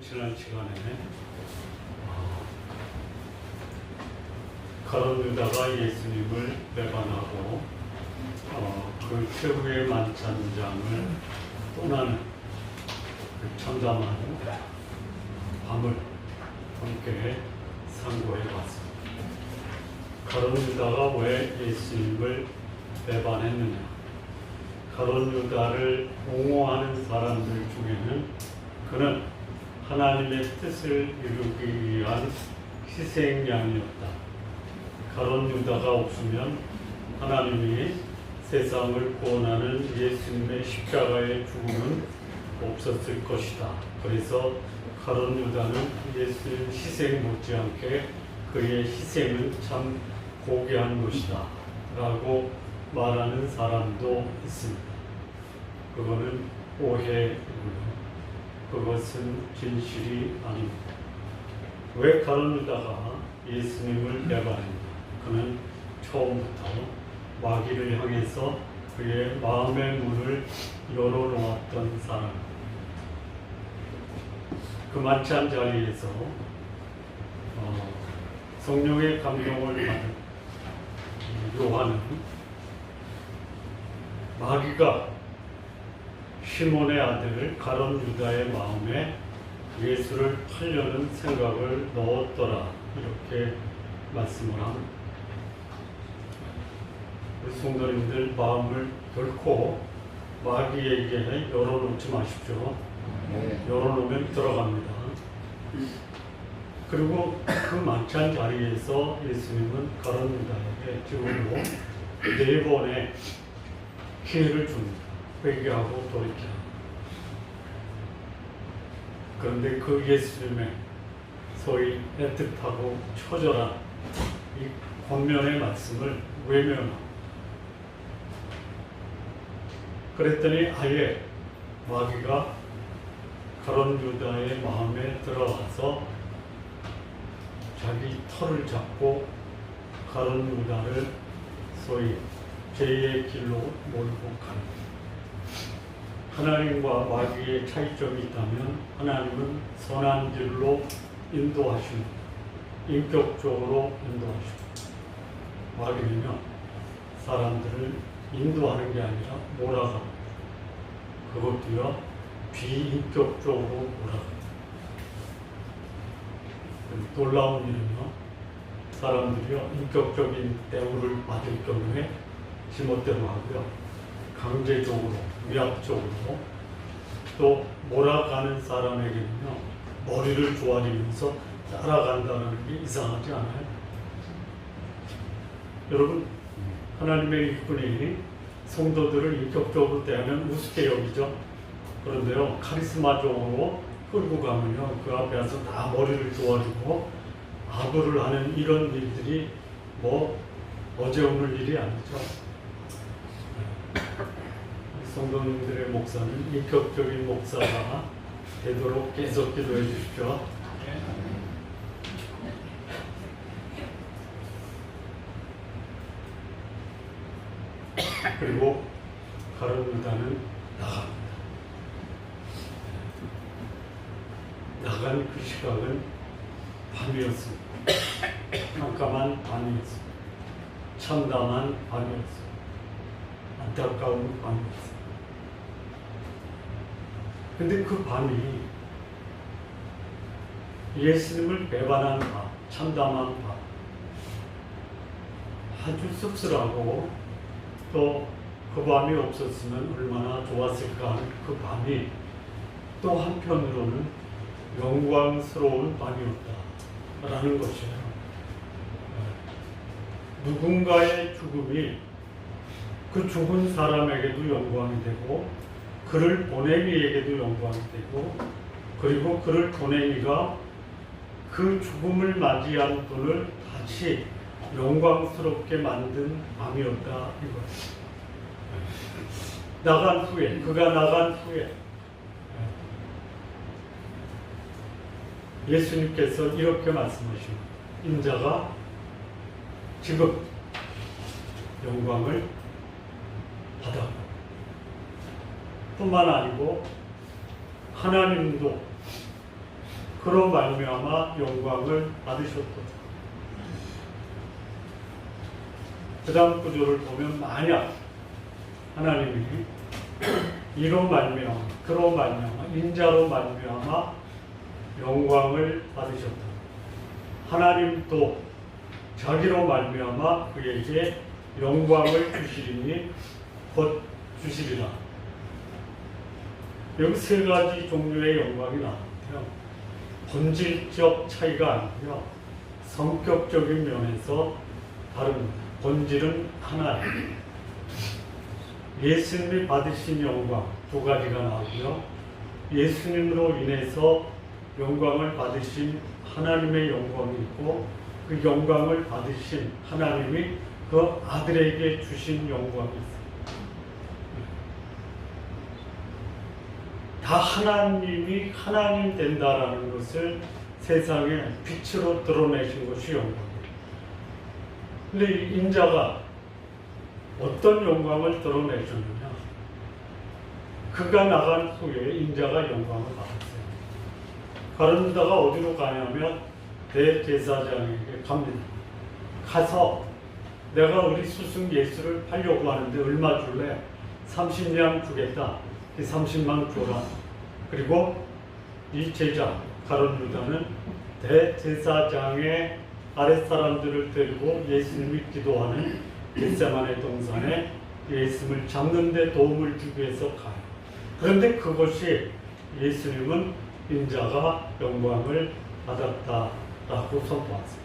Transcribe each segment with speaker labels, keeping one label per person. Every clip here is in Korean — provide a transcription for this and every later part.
Speaker 1: 지난 시간에 가룟 유다가 예수님을 배반하고 그 최후의 만찬장을 떠나는 그 참담한 밤을 함께 상고해 봤습니다. 가룟 유다가 왜 예수님을 배반했느냐? 가룟 유다를 옹호하는 사람들 중에는 그는 하나님의 뜻을 이루기 위한 희생양이었다. 가룟 유다가 없으면 하나님이 세상을 구원하는 예수님의 십자가의 죽음은 없었을 것이다. 그래서 가룟 유다는 예수님 희생 못지않게 그의 희생은 참 고귀한 것이다 라고 말하는 사람도 있습니다. 그거는 오해이고요. 그것은 진실이 아닙니다. 왜 가룟 유다가 예수님을 배반했냐? 그는 처음부터 마귀를 향해서 그의 마음의 문을 열어놓았던 사람. 그 만찬 자리에서 성령의 감동을 받은 요한은 마귀가 시몬의 아들 가룟 유다의 마음에 예수를 팔려는 생각을 넣었더라, 이렇게 말씀을 합니다. 우리 성도님들 마음을 결코 마귀에게 열어놓지 마십시오. 열어놓으면 들어갑니다. 그리고 그 만찬 자리에서 예수님은 가룟 유다에게 지금으로 4번의 기회를 줍니다. 회개하고 돌이키라. 그런데 그 예수님의 소위 애틋하고 처절한 이 권면의 말씀을 외면하고, 그랬더니 아예 마귀가 가룟 유다의 마음에 들어와서 자기 털을 잡고 가룟 유다를 소위 죄의 길로 몰고 갑니다. 하나님과 마귀의 차이점이 있다면 하나님은 선한 길로 인도하십니다. 인격적으로 인도하십니다. 마귀는요, 사람들을 인도하는 게 아니라 몰아갑니다. 그것도요, 비인격적으로 몰아갑니다. 놀라운 일은요, 사람들이요, 인격적인 대우를 받을 경우에 지멋대로 하고요, 강제적으로, 위압적으로, 또 몰아가는 사람에게는요, 머리를 조아리면서 따라간다는 게 이상하지 않아요? 여러분, 하나님의 일꾼이 성도들을 인격적으로 대하면 우습게 여기죠. 그런데요, 카리스마적으로 끌고 가면요, 그 앞에 와서 다 머리를 조아리고 아부를 하는 이런 일들이 뭐 어제 오늘 일이 아니죠. 성도님들의 목사는 인격적인 목사가 되도록 계속 기도해 주십시오. 그리고 가룟 유다는 나갑니다. 나간 그 시각은 밤이었습니다. 깜깜한 밤이었습니다. 참담한 밤이었습니다. 안타까운 밤이었습니다. 근데 그 밤이 예수님을 배반한 밤, 참담한 밤, 아주 씁쓸하고 또 그 밤이 없었으면 얼마나 좋았을까 하는 그 밤이 또 한편으로는 영광스러운 밤이었다라는 것이에요. 누군가의 죽음이 그 죽은 사람에게도 영광이 되고, 그를 보낸 이에게도 영광이 되고, 그리고 그를 보낸 이가 그 죽음을 맞이한 분을 다시 영광스럽게 만든 밤이었다 이거예요. 나간 후에, 그가 나간 후에 예수님께서 이렇게 말씀하십니다. 인자가 지금 영광을 받았고, 뿐만 아니고 하나님도 그로 말미암아 영광을 받으셨도다. 그 다음 구절을 보면 만약 하나님이 이로 말미암아 그로 말미암아 인자로 말미암아 영광을 받으셨다. 하나님도 자기로 말미암아 그에게 영광을 주시리니 곧 주시리라. 여기 세 가지 종류의 영광이 나오는데요. 본질적 차이가 아니고요. 성격적인 면에서 다릅니다. 본질은 하나예요. 예수님이 받으신 영광 두 가지가 나오고요. 예수님으로 인해서 영광을 받으신 하나님의 영광이 있고 그 영광을 받으신 하나님이 그 아들에게 주신 영광이 있어요. 다 하나님이 하나님 된다라는 것을 세상에 빛으로 드러내신 것이 영광이에요. 근데 이 인자가 어떤 영광을 드러내줬느냐? 그가 나간 후에 인자가 영광을 받았어요. 가룟 유다가 어디로 가냐면 대제사장에게 갑니다. 가서 내가 우리 스승 예수를 팔려고 하는데 얼마 줄래? 30냥 주겠다. 30만 줘라. 그리고 이 제자 가룟 유다는 대제사장의 아랫사람들을 데리고 예수님이 기도하는 겟세마네 동산에 예수님을 잡는 데 도움을 주기 위해서 가요. 그런데 그것이 예수님은 인자가 영광을 받았다라고 선포하세요.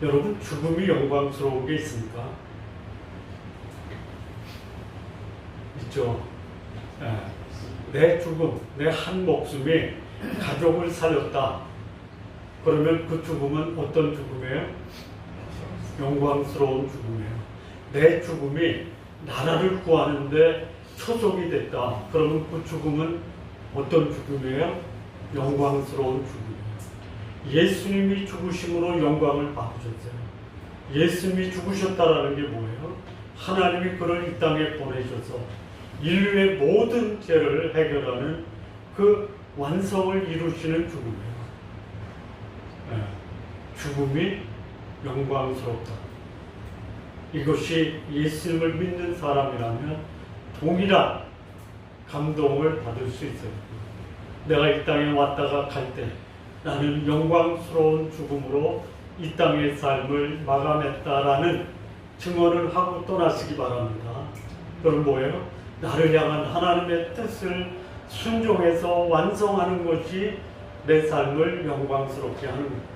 Speaker 1: 여러분, 죽음이 영광스러운 게 있습니까? 있죠. 내 죽음, 내 한 목숨이 가족을 살렸다. 그러면 그 죽음은 어떤 죽음이에요? 영광스러운 죽음이에요. 내 죽음이 나라를 구하는데 초석이 됐다. 그러면 그 죽음은 어떤 죽음이에요? 영광스러운 죽음이에요. 예수님이 죽으심으로 영광을 받으셨어요. 예수님이 죽으셨다라는 게 뭐예요? 하나님이 그를 이 땅에 보내셔서 인류의 모든 죄를 해결하는 그 완성을 이루시는 죽음이에요. 죽음이 영광스럽다. 이것이 예수님을 믿는 사람이라면 동일한 감동을 받을 수 있어요. 내가 이 땅에 왔다가 갈 때 나는 영광스러운 죽음으로 이 땅의 삶을 마감했다라는 증언을 하고 떠나시기 바랍니다. 그럼 뭐예요? 나를 향한 하나님의 뜻을 순종해서 완성하는 것이 내 삶을 영광스럽게 하는 거예요.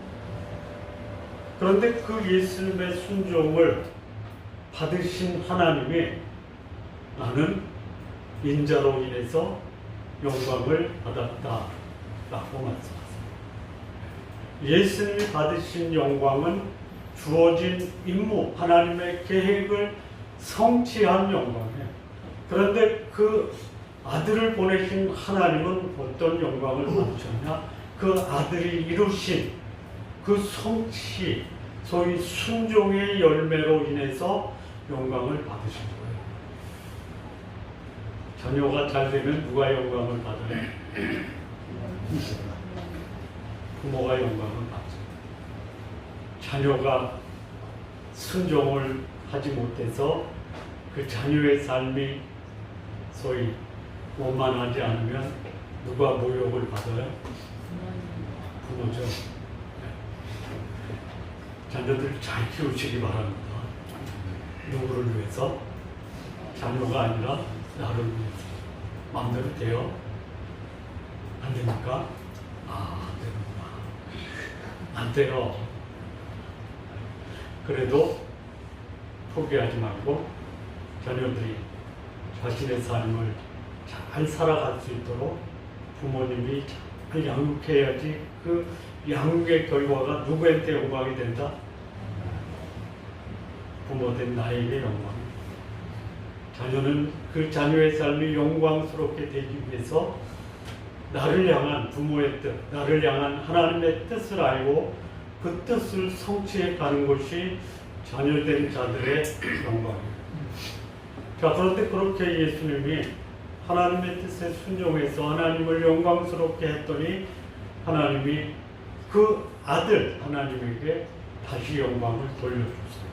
Speaker 1: 그런데 그 예수님의 순종을 받으신 하나님이 나는 인자로 인해서 영광을 받았다라고 말씀하세요. 예수님이 받으신 영광은 주어진 임무, 하나님의 계획을 성취한 영광이에요. 그런데 그 아들을 보내신 하나님은 어떤 영광을 받으셨냐? 그 아들이 이루신 그 성취, 소위 순종의 열매로 인해서 영광을 받으신 거예요. 자녀가 잘 되면 누가 영광을 받아요? 부모가 영광을 받죠. 자녀가 순종을 하지 못해서 그 자녀의 삶이 소위 원만하지 않으면 누가 모욕을 받아요? 부모죠. 자녀들 잘 키우시기 바랍니다. 누구를 위해서? 자녀가 아니라 나를 위해서. 마음대로 돼요? 안 됩니까? 안 되는구나. 안 돼요. 그래도 포기하지 말고 자녀들이 자신의 삶을 잘 살아갈 수 있도록 부모님이 잘 양육해야지 그 양육의 결과가 누구한테 영광이 된다? 부모된 나에게 영광. 자녀는 그 자녀의 삶이 영광스럽게 되기 위해서 나를 향한 부모의 뜻, 나를 향한 하나님의 뜻을 알고 그 뜻을 성취해 가는 것이 자녀된 자들의 영광이에요. 자, 그런데 그렇게 예수님이 하나님의 뜻에 순종해서 하나님을 영광스럽게 했더니 하나님이 그 아들 하나님에게 다시 영광을 돌려줬어요.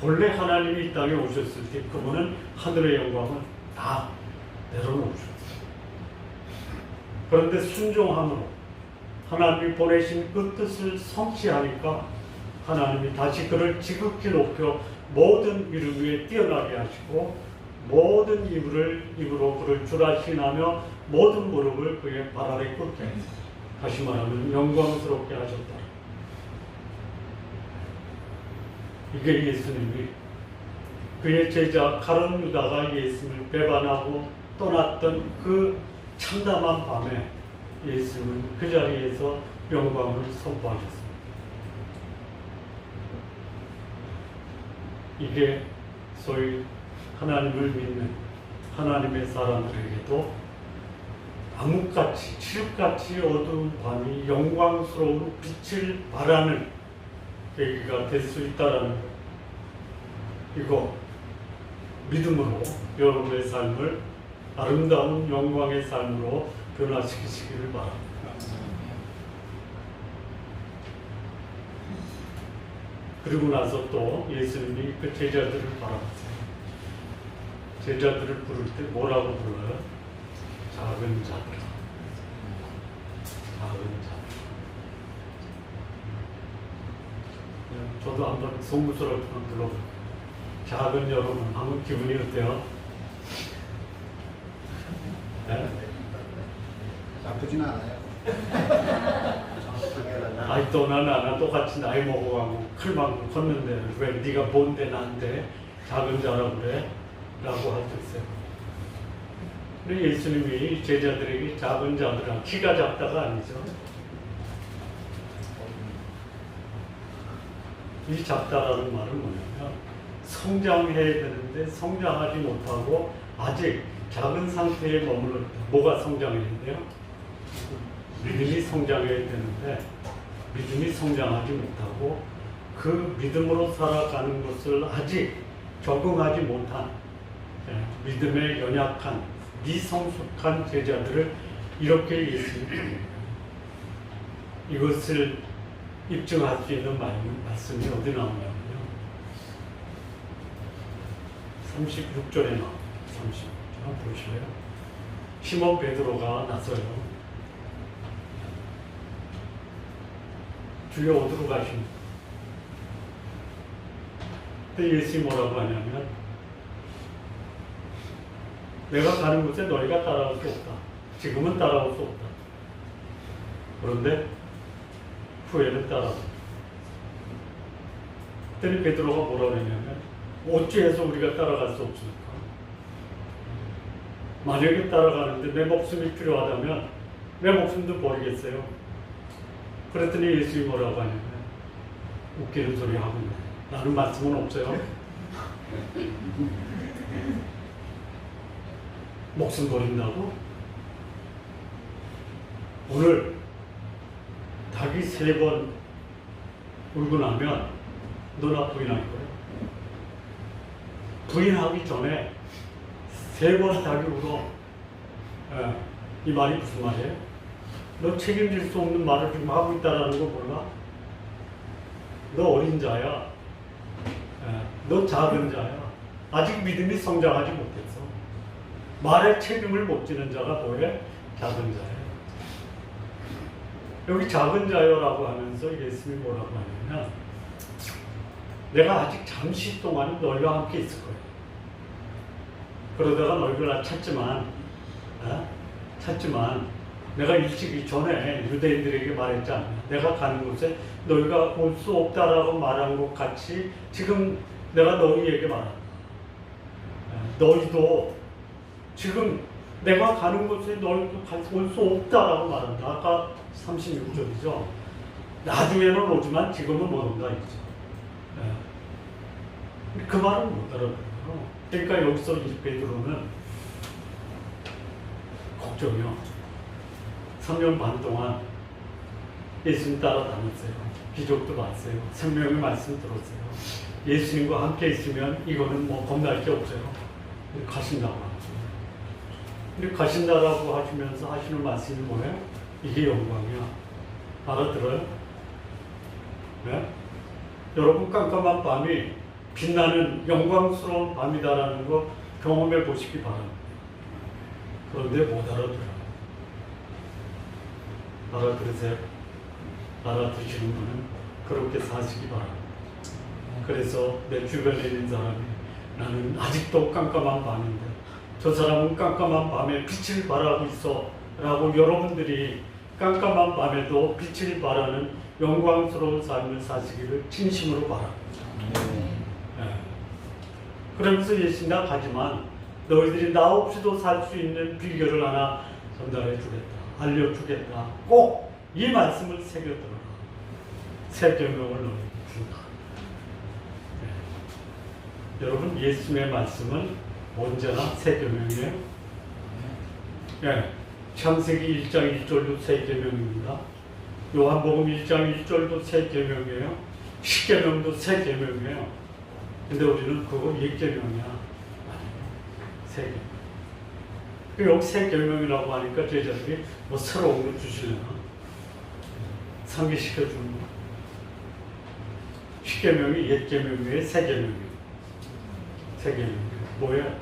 Speaker 1: 본래 하나님이 이 땅에 오셨을 때 그분은 하늘의 영광을 다 내려놓으셨어요. 그런데 순종함으로 하나님이 보내신 그 뜻을 성취하니까 하나님이 다시 그를 지극히 높여 모든 이름 위에 뛰어나게 하시고 모든 입으로 그를 주라 신하며 모든 무릎을 그의 발 아래 꿇게 하셨어요. 다시 말하면 영광스럽게 하셨다. 이게 예수님이 그의 제자 가룟 유다가 예수님을 배반하고 떠났던 그 참담한 밤에 예수님은 그 자리에서 영광을 선포하셨습니다. 이게 소위 하나님을 믿는 하나님의 사람들에게도 암흑같이 칠흑같이 어두운 밤이 영광스러운 빛을 발하는 계기가 될 수 있다라는 것. 이거 믿음으로 여러분의 삶을 아름다운 영광의 삶으로 변화시키시기를 바랍니다. 그리고 나서 또 예수님이 그 제자들을 바라보세요. 제자들을 부를 때 뭐라고 불러요? 작은 자들아. 작은 자들. 저도 한번 송구스럽게 불러볼게요. 작은 여러분 하면 기분이 어때요? 네?
Speaker 2: 나쁘진 않아요.
Speaker 1: 아이 또 나나 똑같이 나이 먹어가고 클만큼 컸는데 왜 네가 뭔데 나한테 작은 자라고 그래? 라고 할 수 있어요. 근데 예수님이 제자들에게 작은 자들아, 키가 작다가 아니죠. 이 작다라는 말은 뭐냐면 성장해야 되는데 성장하지 못하고 아직 작은 상태에 머물렀다. 뭐가 성장해야 돼요? 믿음이 성장해야 되는데 믿음이 성장하지 못하고 그 믿음으로 살아가는 것을 아직 적응하지 못한 믿음에 연약한 미성숙한 제자들을 이렇게 예수님이 이것을 입증할 수 있는 말씀이 어디 나오냐면요. 36절에 나옵니다. 36절 보실래요? 시몬 베드로가 나서요. 주여 어디로 가십니까? 근데 예수님이 뭐라고 하냐면 내가 가는 곳에 너희가 따라올 수 없다. 지금은 따라올 수 없다. 그런데 후에는 따라온다. 그때 베드로가 뭐라고 했냐면 어찌해서 우리가 따라갈 수 없습니까? 만약에 따라가는데 내 목숨이 필요하다면 내 목숨도 버리겠어요. 그랬더니 예수님이 뭐라고 하냐면 웃기는 소리 하고 있네. 나는 말씀은 없어요. 목숨 버린다고? 오늘 닭이 3번 울고 나면 너나 부인할 거야. 부인하기 전에 3번 닭이 울어. 이 말이 무슨 말이에요? 너 책임질 수 없는 말을 지금 하고 있다는 거 몰라? 너 어린 자야. 너 작은 자야. 아직 믿음이 성장하지 못했어. 말에 책임을 못 지는 자가 뭐해? 작은 자야. 여기 작은 자여라고 하면서 예수님이 뭐라고 하냐면 내가 아직 잠시 동안 너희와 함께 있을 거야. 그러다가 너희를 찾지만 내가 일찍 전에 유대인들에게 말했지 않냐. 내가 가는 곳에 너희가 올 수 없다라고 말한 것 같이 지금 내가 너희에게 말한다. 너희도 지금 내가 가는 곳에 너희도 올 수 없다라고 말한다. 아까 36절이죠. 나중에는 오지만 지금은 못 온다 이거죠. 그 말은 못 알아들어요. 그러니까 여기서 이 베드로는 걱정이요. 3년 반 동안 예수님 따라다녔어요. 기적도 봤어요. 생명의 말씀 들었어요. 예수님과 함께 있으면 이거는 뭐 겁날 게 없어요. 가신다고 하죠. 근데 가신다라고 하시면서 하시는 말씀이 뭐예요? 이게 영광이야. 알아들어요? 네? 여러분 깜깜한 밤이 빛나는 영광스러운 밤이다라는 거 경험해 보시기 바랍니다. 그런데 못 알아들어요. 알아들으세요? 알아듣시는 분은 그렇게 사시기 바랍니다. 그래서 내 주변에 있는 사람이 나는 아직도 깜깜한 밤인데 저 사람은 깜깜한 밤에 빛을 발하고 있어 라고 여러분들이 깜깜한 밤에도 빛을 발하는 영광스러운 삶을 사시기를 진심으로 바랍니다. 네. 그러면서 예수님 가지만 너희들이 나 없이도 살 수 있는 비결을 하나 전달해 주겠다. 알려주겠다. 꼭 이 말씀을 새겨들어라. 새 계명을 너희에게 준다. 네. 여러분 예수님의 말씀은 언제나 새 계명이에요. 네. 창세기 1장 1절도 새 계명입니다. 요한복음 1장 1절도 새 계명이에요. 십계명도 새 계명이에요. 근데 우리는 그거 옛 계명이야. 새 계명. 여기 새 계명이라고 하니까 제자들이 뭐 새로운 거 주시려나? 상기시켜 주는 거. 십계명이 옛 계명이에요. 새 계명이에요. 새 계명이에요. 뭐야?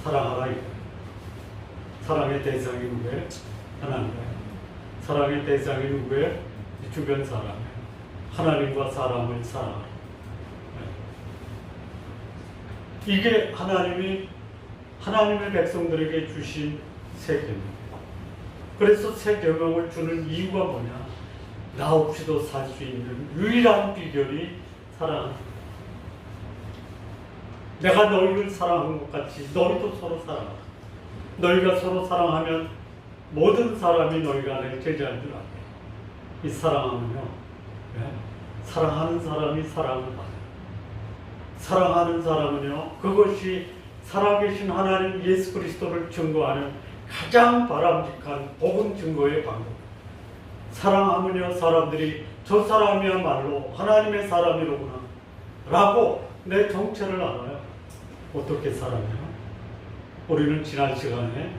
Speaker 1: 사랑하라 이거. 사랑의 대상이 누구예요? 하나님이에요. 사랑의 대상이 누구예요? 주변 사람이에요. 하나님과 사람을 사랑하라. 네. 이게 하나님의 백성들에게 주신 새 계명. 그래서 새 계명을 주는 이유가 뭐냐? 나 없이도 살 수 있는 유일한 비결이 사랑하는. 내가 너희를 사랑한 것 같이 너희도 서로 사랑하라. 너희가 서로 사랑하면 모든 사람이 너희가 내 제자인 줄 알게. 이 사랑하면요, 네? 사랑하는 사람이 사랑을 받아요. 사랑하는 사람은요, 그것이 살아계신 하나님 예수 그리스도를 증거하는 가장 바람직한 복음 증거의 방법. 사랑하면요, 사람들이 저 사람이야말로 하나님의 사람이로구나 라고 내 정체를 알아요. 어떻게 사랑해요? 우리는 지난 시간에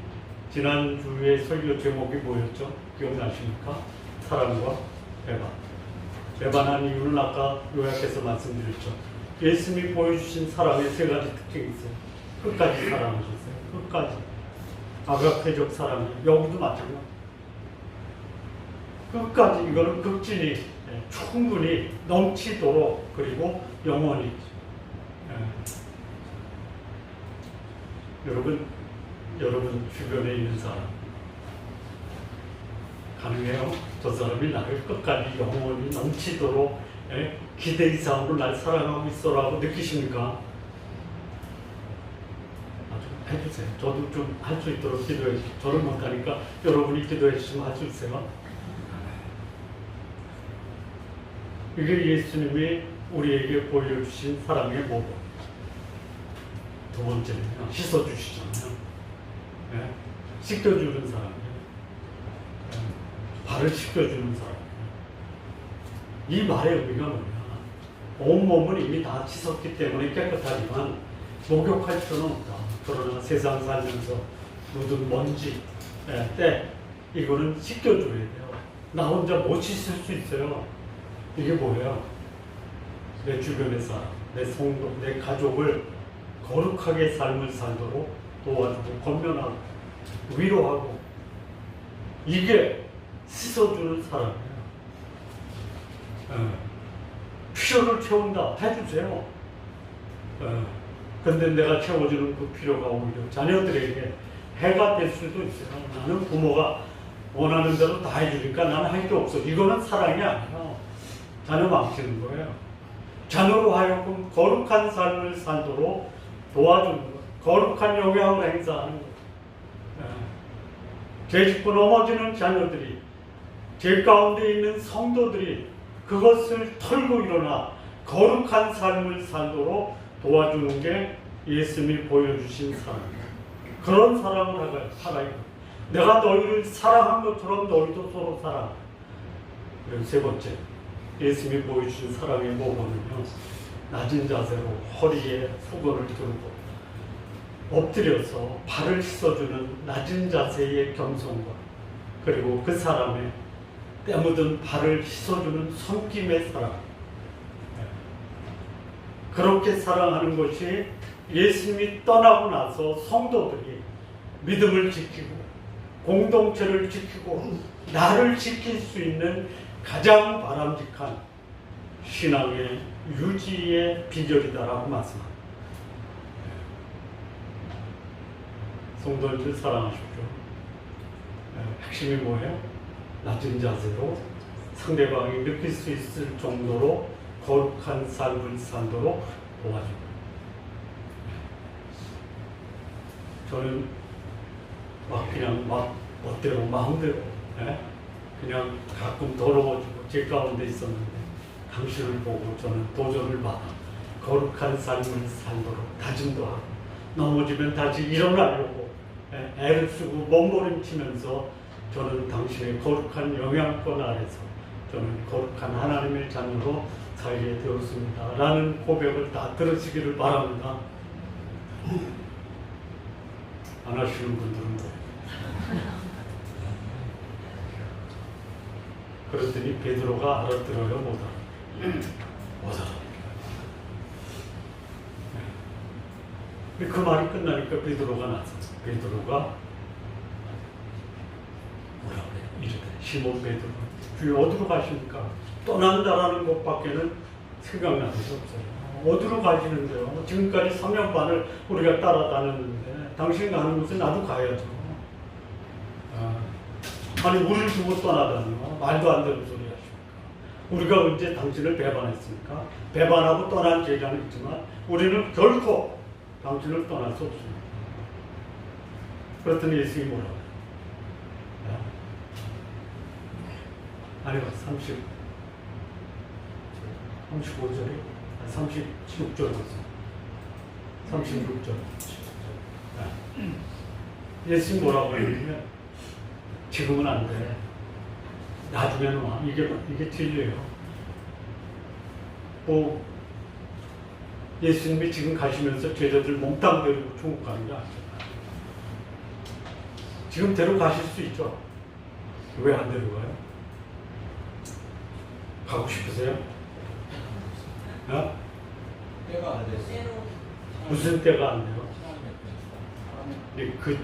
Speaker 1: 지난주에 설교 제목이 뭐였죠? 기억나십니까? 사랑과 배반. 배반한 이유는 아까 요약해서 말씀드렸죠. 예수님이 보여주신 사랑의 세 가지 특징이 있어요. 끝까지 사랑하셨어요. 끝까지. 아가페적 사랑이 여기도 마찬가지. 끝까지 이거는 극진히 충분히 넘치도록 그리고 영원히. 여러분 주변에 있는 사람 가능해요? 저 사람이 나를 끝까지 영원히 넘치도록 기대 이상으로 날 사랑하고 있어라고 느끼십니까? 좀 해주세요. 저도 좀 할 수 있도록 기도해 주세요. 저를 못하니까 여러분이 기도해 주시면 할 수 있어요. 이게 예수님이 우리에게 보여주신 사랑의 모범. 두 번째는 씻어주시잖아요. 네? 씻겨주는 사람이에요. 네? 발을 씻겨주는 사람이에요. 이 말의 의미가 뭐냐? 온몸은 이미 다 씻었기 때문에 깨끗하지만 목욕할 필요는 없다. 그러나 세상 살면서 묻은 먼지, 때 이거는 씻겨줘야 돼요. 나 혼자 못 씻을 수 있어요. 이게 뭐예요? 내 주변의 사람, 내 성도, 내 가족을 거룩하게 삶을 살도록 도와주고 권면하고 위로하고 이게 씻어주는 사람이에요. 필요를 채운다 해주세요. 근데 내가 채워주는 그 필요가 오히려 자녀들에게 해가 될 수도 있어요. 나는 부모가 원하는 대로 다 해주니까 나는 할 게 없어. 이거는 사랑이 아니에요. 자녀 망치는 거예요. 자녀로 하여금 거룩한 삶을 살도록 도와주는 거예요. 거룩한 영향을 행사하는 거예요. 죄 짓고 넘어지는 자녀들이, 죄 가운데 있는 성도들이 그것을 털고 일어나 거룩한 삶을 살도록 도와주는 게 예수님이 보여주신 사랑이에요. 그런 사랑을 하라. 내가 너희를 사랑한 것처럼 너희도 서로 사랑. 그리고 세 번째, 예수님이 보여주신 사랑의 모범은요, 낮은 자세로 허리에 수건을 들고 엎드려서 발을 씻어주는 낮은 자세의 겸손과 그리고 그 사람의 때 묻은 발을 씻어주는 손김의 사랑. 그렇게 사랑하는 것이 예수님이 떠나고 나서 성도들이 믿음을 지키고 공동체를 지키고 나를 지킬 수 있는 가장 바람직한 신앙의 유지의 비결이다라고 말씀합니다. 성도들 사랑하십시오. 핵심이 뭐예요? 낮은 자세로 상대방이 느낄 수 있을 정도로 거룩한 삶을 살도록 도와줍니다. 저는 그냥 멋대로 마음대로 그냥 가끔 더러워지고 제 가운데 있었는데 당신을 보고 저는 도전을 받아 거룩한 삶을 살도록 다짐도 하고 넘어지면 다시 일어나려고 애를 쓰고 몸부림치면서 저는 당신의 거룩한 영향권 아래서 저는 거룩한 하나님의 자녀로 살게 되었습니다 라는 고백을 다 들으시기를 바랍니다. 안 하시는 분들은 그랬더니 베드로가 알아들어요? 못 알아요? 못 알아요. 근데 그 말이 끝나니까 베드로가 나섰어. 베드로가 뭐라 그래요? 이르되 시몬 베드로 주여 어디로 가십니까? 떠난다라는 것밖에는 생각나는 게 없어요. 어디로 가시는데요? 지금까지 3년 반을 우리가 따라다녔는데 당신이 가는 곳에 나도 가야죠. 아니 우리를 두고 떠나다니요. 말도 안 되는 소리 하십니까? 우리가 언제 당신을 배반했습니까? 배반하고 떠난 제자는 있지만 우리는 결코 당신을 떠날 수 없습니다. 그랬더니 예수님이 뭐라고 해요? 아니요 35절에 36절이었어요. 36절. 예수님 뭐라고 했냐면 지금은 안 돼. 나중에는 와. 이게 진리예요. 뭐 예수님이 지금 가시면서 제자들 몽땅 데리고 천국 가는 게 아니잖아요. 지금 데려가실 수 있죠. 왜 안 데려가요? 가고 싶으세요?
Speaker 2: 때가 안 됐어요.
Speaker 1: 무슨 때가 안 돼요? 그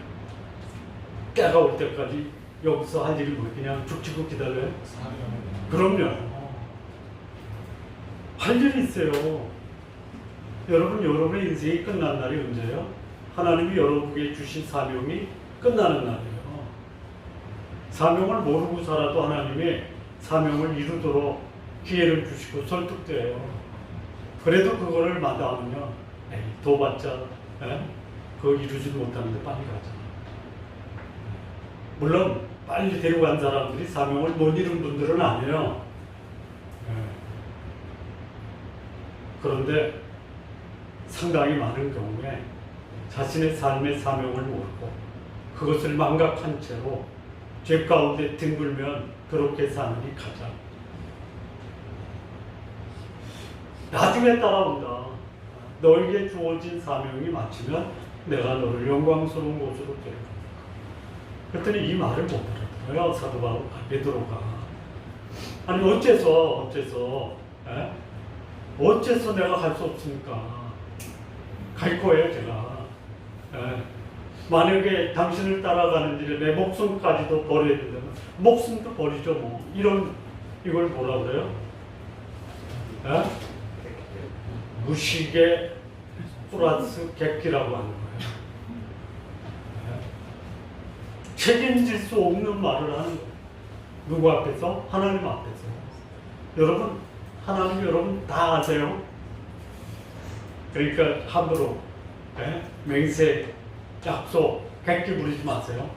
Speaker 1: 때가 올 때까지 여기서 할 일이 뭐예요? 그냥 죽치고 기다려요? 그럼요. 할 일이 있어요. 여러분의 인생이 끝난 날이 언제예요? 하나님이 여러분에게 주신 사명이 끝나는 날이에요. 사명을 모르고 살아도 하나님이 사명을 이루도록 기회를 주시고 설득돼요. 그래도 그거를 마다하면 더 받자 그거 이루지 못하는데 빨리 가자. 물론 빨리 데려간 사람들이 사명을 못 이룬 분들은 아니에요. 그런데 상당히 많은 경우에 자신의 삶의 사명을 모르고 그것을 망각한 채로 죄 가운데 뒹굴면 그렇게 사는 이 가장 나중에 따라온다. 너에게 주어진 사명이 마치면 내가 너를 영광스러운 곳으로 데려간다. 그랬더니 이 말을 못 알아들어요. 사도 바울 베드로가. 아니 어째서 내가 갈 수 없습니까? 갈 거예요 제가. 만약에 당신을 따라가는 길에 내 목숨까지도 버려야 된다면 목숨도 버리죠 뭐. 이걸 뭐라 그래요? 무식의 플러스 객기라고 하는 거예요. 책임질 수 없는 말을 하는 거예요. 누구 앞에서? 하나님 앞에서. 여러분, 하나님 여러분 다 아세요? 그러니까 함부로 맹세, 약속, 객기 부리지 마세요.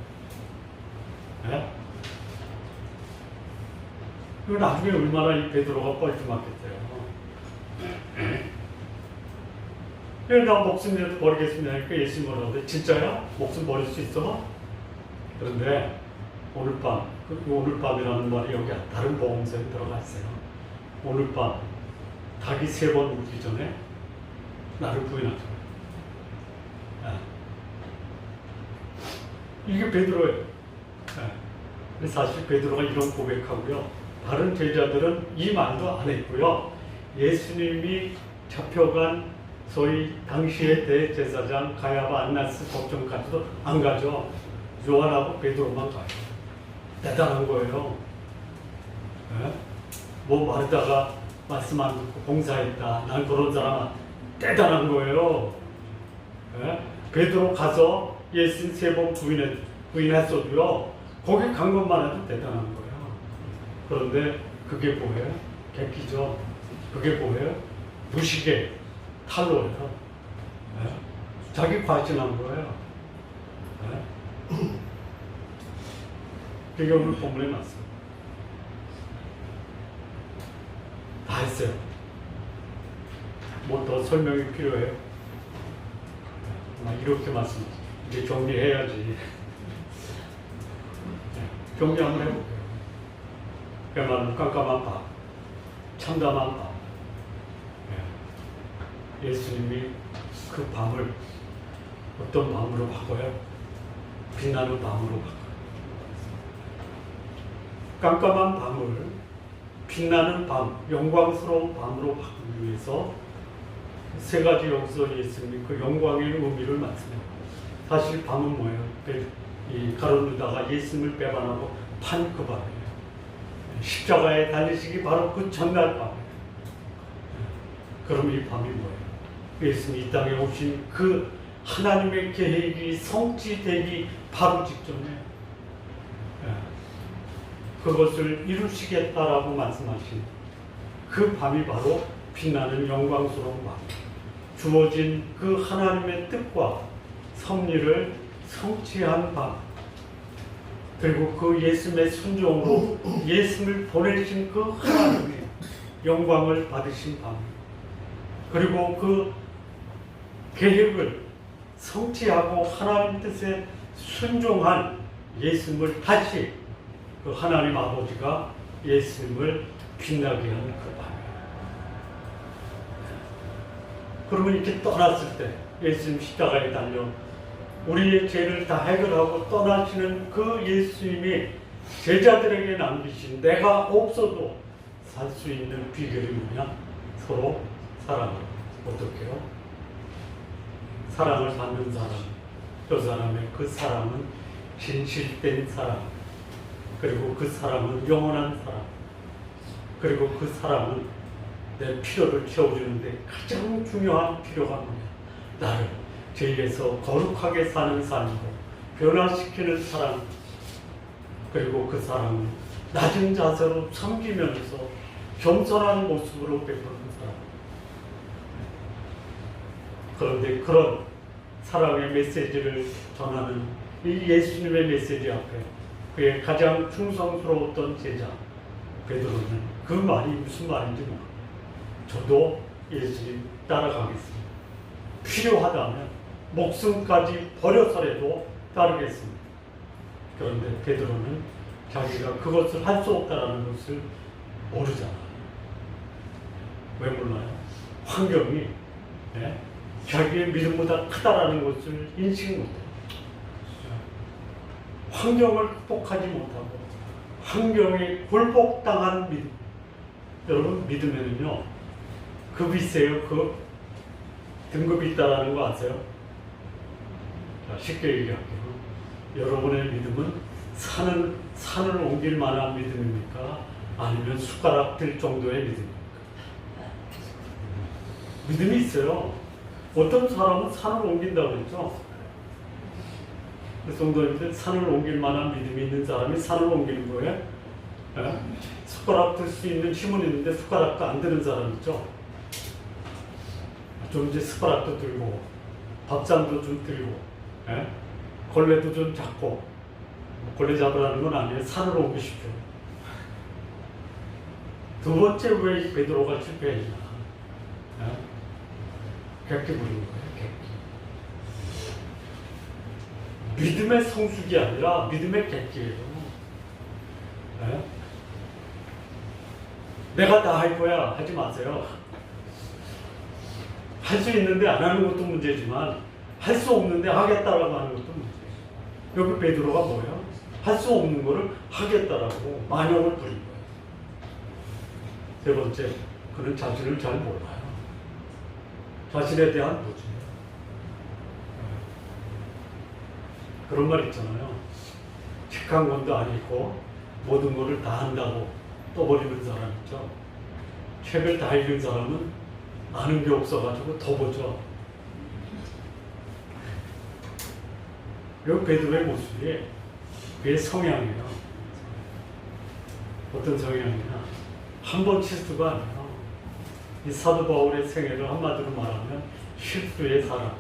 Speaker 1: 이거 나중에 얼마나 이 베드로가 뻘쭘하겠어요. 나 목숨이라도 버리겠습니다. 그러니까 예수님 뭐라고 그래? 진짜야? 목숨 버릴 수 있어? 그런데 오늘 밤이라는 말이 여기 다른 복음서에 들어가 있어요. 오늘 밤 닭이 3번 울기 전에 나를 부인하죠. 이게 베드로예요. 사실 베드로가 이런 고백하고요. 다른 제자들은 이 말도 안 했고요. 예수님이 잡혀간 소위 당시의 대제사장 가야바 안나스 법정까지도 안 가죠. 요한하고 베드로만 가요. 대단한 거예요. 네? 뭐 마르다가 말씀 안 듣고 봉사했다. 난 그런 사람 대단한 거예요. 네? 베드로 가서 예수님 3번 부인했어도요. 거기 간 것만 해도 대단한 거예요. 그런데 그게 뭐예요? 객기죠. 그게 뭐예요? 무식의 탈로예요. 네? 자기 과신한 거예요. 네? 그게 오늘 본문에 나왔어요. 다 했어요. 뭐 더 설명이 필요해요? 이렇게 말씀하세요. 이제 정리해야지. 정리 한번 해볼게요. 그야말로 깜깜한 밤, 참담한 밤. 예수님이 그 밤을 어떤 밤으로 바꿔요? 빛나는 밤으로 바꿔요. 깜깜한 밤을 빛나는 밤, 영광스러운 밤으로 바꾸기 위해서 3가지 여기서 예수님이 그 영광의 의미를 말씀해요. 사실 밤은 뭐예요? 이 가룟 유다가 예수님을 배반하고 판 그 밤이에요. 십자가에 달리시기 바로 그 전날 밤이에요. 그럼 이 밤이 뭐예요? 예수님이 이 땅에 오신 그 하나님의 계획이 성취되기 바로 직전에 그것을 이루시겠다라고 말씀하신 그 밤이 바로 빛나는 영광스러운 밤. 주어진 그 하나님의 뜻과 섭리를 성취한 밤. 그리고 그 예수님의 순종으로 예수님을 보내신 그 하나님의 영광을 받으신 밤. 그리고 그 계획을 성취하고 하나님 뜻에 순종한 예수님을 다시 그 하나님 아버지가 예수님을 빛나게 하는 그 밤. 그러면 이렇게 떠났을 때 예수님 십자가에 달려 우리의 죄를 다 해결하고 떠나시는 그 예수님이 제자들에게 남기신 내가 없어도 살 수 있는 비결이 뭐냐? 서로 사랑을. 어떻게요? 사랑을 받는 사람, 그 사람의 그 사랑은 진실된 사랑, 그리고 그 사랑은 영원한 사랑, 그리고 그 사랑은 내 필요를 채워주는데 가장 중요한 필요가 뭐냐? 나를 죄에서 거룩하게 사는 삶으로 변화시키는 사랑, 그리고 그 사랑은 낮은 자세로 섬기면서 겸손한 모습으로 베푸는 사랑. 그런데 그런 사랑의 메시지를 전하는 이 예수님의 메시지 앞에 그의 가장 충성스러웠던 제자 베드로는 그 말이 무슨 말인지 모르고 저도 예수님 따라가겠습니다. 필요하다면 목숨까지 버려서라도 따르겠습니다. 그런데 베드로는 자기가 그것을 할 수 없다는 것을 모르잖아요. 왜 몰라요? 환경이 자기의 믿음보다 크다라는 것을 인식 못해요. 환경을 극복하지 못하고 환경에 굴복당한 믿음. 여러분 믿음에는요 급이 있어요. 등급이 있다라는 거 아세요? 자, 쉽게 얘기할게요. 여러분의 믿음은 산을 옮길 만한 믿음입니까? 아니면 숟가락 들 정도의 믿음입니까? 믿음이 있어요. 어떤 사람은 산을 옮긴다고 그랬죠. 성도님들 산을 옮길 만한 믿음이 있는 사람이 산을 옮기는 거예요. 숟가락 들 수 있는 힘은 있는데 숟가락도 안 드는 사람 있죠. 좀 이제 숟가락도 들고 밥잔도 좀 들고 걸레도 좀 잡고 걸레 잡으라는 건 아니에요. 산을 옮기십시오. 두 번째 왜 베드로가 실패했냐? 객기 부린 거예요. 객기. 믿음의 성숙이 아니라 믿음의 객기예요. 내가 다 할 거야 하지 마세요. 할 수 있는데 안 하는 것도 문제지만 할 수 없는데 하겠다라고 하는 것도 문제예요. 여기 베드로가 뭐예요? 할 수 없는 거를 하겠다라고 만용을 부린 거예요. 세 번째, 그는 자신을 잘 몰라요. 자신에 대한 무지. 그런 말 있잖아요. 착한 건도 아니고 모든 것을 다 한다고 떠버리는 사람 있죠. 책을 다 읽은 사람은 아는 게 없어가지고 더 보죠. 이 베드로의 모습이 그의 성향이에요. 어떤 성향이냐? 한 번 실수가 아니에요. 이 사도 바울의 생애를 한마디로 말하면 실수의 사람.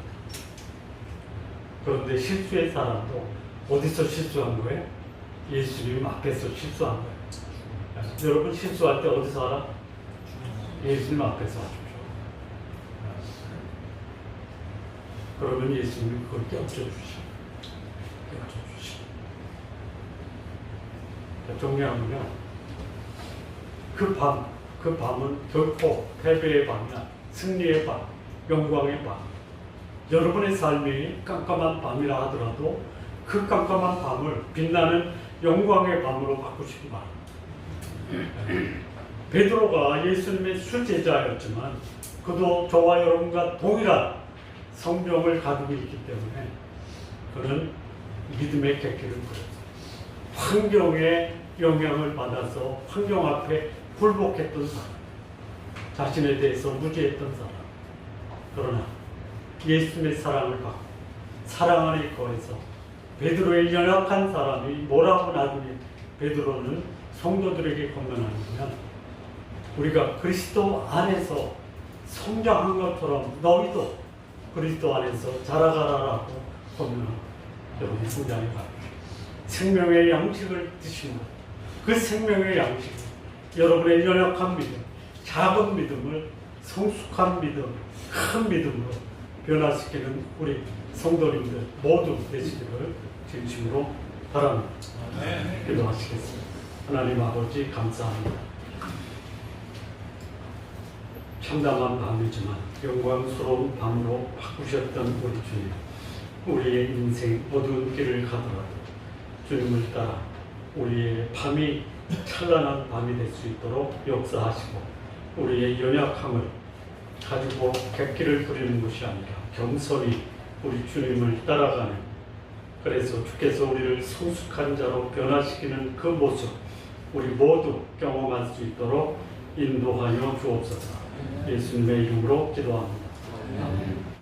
Speaker 1: 그런데 실수의 사람도 어디서 실수한 거예요? 예수님 앞에서 실수한 거예요. 여러분 실수할 때 어디서 하라? 예수님 앞에서 하십시오. 그러면 예수님이 그걸 껴줘주시오. 정리하면 그 밤은 결코 패배의 밤이나 승리의 밤, 영광의 밤. 여러분의 삶이 깜깜한 밤이라 하더라도 그 깜깜한 밤을 빛나는 영광의 밤으로 바꾸시기 바랍니다. 베드로가 예수님의 수제자였지만 그도 저와 여러분과 동일한 성경을 가지고 있기 때문에 그는 믿음의 객기를 부렸어요. 환경의 영향을 받아서 환경 앞에 굴복했던 사람, 자신에 대해서 무지했던 사람. 그러나 예수님의 사랑을 받고 사랑 안에 거해서 베드로의 연약한 사람이 뭐라고 나중에 베드로는 성도들에게 권면하냐면 우리가 그리스도 안에서 성장한 것처럼 너희도 그리스도 안에서 자라가라라고 권면합니다. 여러분이 성장해 가요. 생명의 양식을 드시는 그 생명의 양식, 여러분의 연약한 믿음, 작은 믿음을 성숙한 믿음, 큰 믿음으로 변화시키는 우리 성도님들 모두 되시기를 진심으로 바랍니다. 기도하시겠습니다. 하나님 아버지 감사합니다. 참담한 밤이지만 영광스러운 밤으로 바꾸셨던 우리 주님, 우리의 인생 어두운 길을 가더라도 주님을 따라 우리의 밤이 찬란한 밤이 될 수 있도록 역사하시고 우리의 연약함을 가지고 객기를 부리는 것이 아니라 겸손히 우리 주님을 따라가는, 그래서 주께서 우리를 성숙한 자로 변화시키는 그 모습 우리 모두 경험할 수 있도록 인도하여 주옵소서. 예수님의 이름으로 기도합니다. 아멘.